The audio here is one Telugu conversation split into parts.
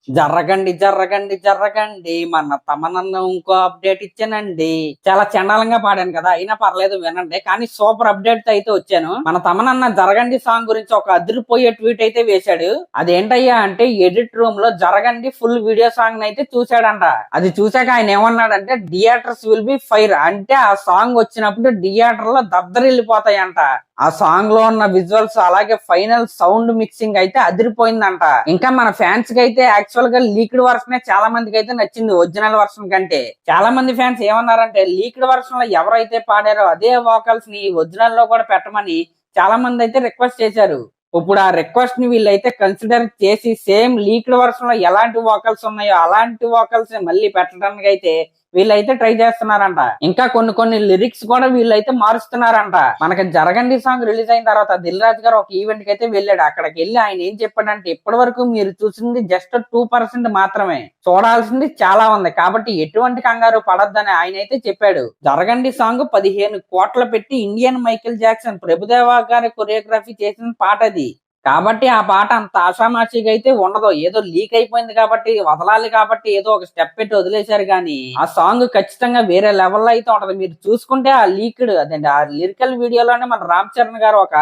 జర్రగండి జర్రగండి జర్రగండి మన తమనన్న ఇంకో అప్డేట్ ఇచ్చానండి. చాలా చండాలంగా పాడాను కదా, అయినా పర్లేదు వినండి. కానీ సూపర్ అప్డేట్ అయితే వచ్చాను. మన తమనన్న జరగండి సాంగ్ గురించి ఒక అదిరిపోయే ట్వీట్ అయితే వేశాడు. అదేంటయ్యా అంటే ఎడిట్ రూమ్ లో జరగండి ఫుల్ వీడియో సాంగ్ అయితే చూశాడంట. అది చూశాక ఆయన ఏమన్నాడంటే థియేటర్స్ విల్ బి ఫైర్, అంటే ఆ సాంగ్ వచ్చినప్పుడు థియేటర్ లో దద్దరిల్లిపోతాయంట. ఆ సాంగ్ లో ఉన్న విజువల్స్ అలాగే ఫైనల్ సౌండ్ మిక్సింగ్ అయితే అదిరిపోయిందంట. ఇంకా మన ఫ్యాన్స్ కి అయితే యాక్చువల్ గా లీక్డ్ వర్షన్ చాలా మందికి అయితే నచ్చింది ఒరిజినల్ వర్షన్ కంటే. చాలా మంది ఫ్యాన్స్ ఏమన్నారంటే లీక్డ్ వర్షన్ లో ఎవరైతే పాడారో అదే వోకల్స్ ని ఒరిజినల్ లో కూడా పెట్టమని చాలా మంది అయితే రిక్వెస్ట్ చేశారు. ఇప్పుడు ఆ రిక్వెస్ట్ ని వీళ్ళైతే కన్సిడర్ చేసి సేమ్ లీక్డ్ వర్షన్ లో ఎలాంటి వోకల్స్ ఉన్నాయో అలాంటి వోకల్స్ మళ్ళీ పెట్టడానికి అయితే వీళ్ళైతే ట్రై చేస్తున్నారంట. ఇంకా కొన్ని లిరిక్స్ కూడా వీళ్ళైతే మారుస్తున్నారంట. మనకి జరగండి సాంగ్ రిలీజ్ అయిన తర్వాత దిల్ రాజు గారు ఒక ఈవెంట్ కి అయితే వెళ్ళాడు. అక్కడికి వెళ్ళి ఆయన ఏం చెప్పాడంటే ఇప్పటి వరకు మీరు చూసింది జస్ట్ 2% మాత్రమే, చూడాల్సింది చాలా ఉంది, కాబట్టి ఎటువంటి కంగారు పడొద్దని ఆయన అయితే చెప్పాడు. జరగండి సాంగ్ 15 కోట్లు పెట్టి ఇండియన్ మైకేల్ జాక్సన్ ప్రభుదేవా గారి కొరియోగ్రఫీ చేసిన పాట అది. కాబట్టి ఆ పాట అంత ఆషామాషిగా అయితే ఉండదు. ఏదో లీక్ అయిపోయింది కాబట్టి వదలాలి కాబట్టి ఏదో ఒక స్టెప్ పెట్టి వదిలేశారు కానీ ఆ సాంగ్ ఖచ్చితంగా వేరే లెవెల్లో అయితే ఉంటది. మీరు చూసుకుంటే ఆ లీక్డ్ అదేంటి ఆ లిరికల్ వీడియోలోనే మన రామ్ చరణ్ గారు ఒక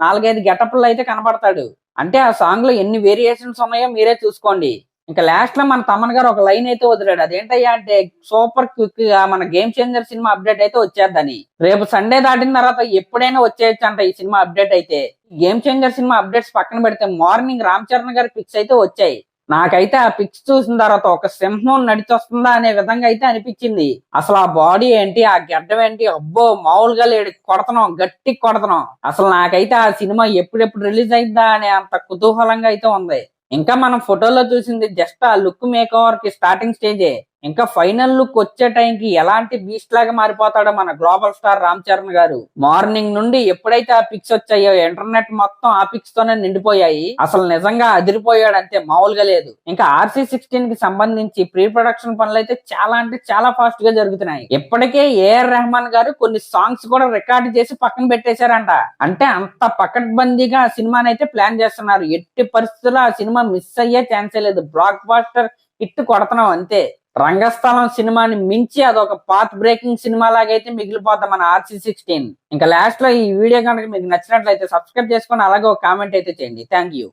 4-5 గెటప్లు అయితే కనబడతాడు. అంటే ఆ సాంగ్ లో ఎన్ని వేరియేషన్స్ ఉన్నాయో మీరే చూసుకోండి. ఇంకా లాస్ట్ లో మన తమన్ గారు ఒక లైన్ అయితే వదిలాడు. అదేంటయ్యా అంటే సూపర్ క్విక్ గా మన గేమ్ చేంజర్ సినిమా అప్డేట్ అయితే వచ్చేద్దని. రేపు సండే దాటిన తర్వాత ఎప్పుడైనా వచ్చేయచ్చు అంట ఈ సినిమా అప్డేట్ అయితే. గేమ్ చేంజర్ సినిమా అప్డేట్స్ పక్కన పెడితే మార్నింగ్ రామ్ చరణ్ గారి పిక్స్ అయితే వచ్చాయి. నాకైతే ఆ పిక్స్ చూసిన తర్వాత ఒక సింహం నడిచొస్తుందా అనే విధంగా అయితే అనిపించింది. అసలు ఆ బాడీ ఏంటి, ఆ గడ్డం ఏంటి, అబ్బో మామూలుగా లేడు, కొడతనం గట్టి కొడతనం. అసలు నాకైతే ఆ సినిమా ఎప్పుడెప్పుడు రిలీజ్ అయిద్దా అనే అంత కుతూహలంగా అయితే ఉంది. ఇంకా మనం ఫోటోలో చూసింది జస్ట్ ఆ లుక్ మేక్ ఓవర్ కి స్టార్టింగ్ స్టేజే. ఇంకా ఫైనల్ లుక్ వచ్చే టైంకి ఎలాంటి బీస్ట్ లాగా మారిపోతాడో మన గ్లోబల్ స్టార్ రామ్ చరణ్ గారు. మార్నింగ్ నుండి ఎప్పుడైతే ఆ పిక్స్ వచ్చాయో ఇంటర్నెట్ మొత్తం ఆ పిక్స్ తోనే నిండిపోయాయి. అసలు నిజంగా అదిరిపోయాడు, అంతే మామూలుగా లేదు. ఇంకా RC16 కి సంబంధించి ప్రీ ప్రొడక్షన్ పనులు అయితే చాలా అంటే చాలా ఫాస్ట్ గా జరుగుతున్నాయి. ఇప్పటికే AR రెహమాన్ గారు కొన్ని సాంగ్స్ కూడా రికార్డ్ చేసి పక్కన పెట్టేశారంట. అంటే అంత పకడ్బందీగా ఆ సినిమాని అయితే ప్లాన్ చేస్తున్నారు. ఎట్టి పరిస్థితుల్లో ఆ సినిమా మిస్ అయ్యే ఛాన్సే లేదు. బ్లాక్ బాస్టర్ హిట్ కొడుతున్నాం అంతే. రంగస్థలం సినిమాని మించి అదొక పాత్ బ్రేకింగ్ సినిమా లాగైతే మిగిలిపోతాం మన RC16. ఇంకా లాస్ట్ లో ఈ వీడియో కనుక మీకు నచ్చినట్లయితే సబ్స్క్రైబ్ చేసుకొని అలాగే ఒక కామెంట్ అయితే చేయండి. Thank you.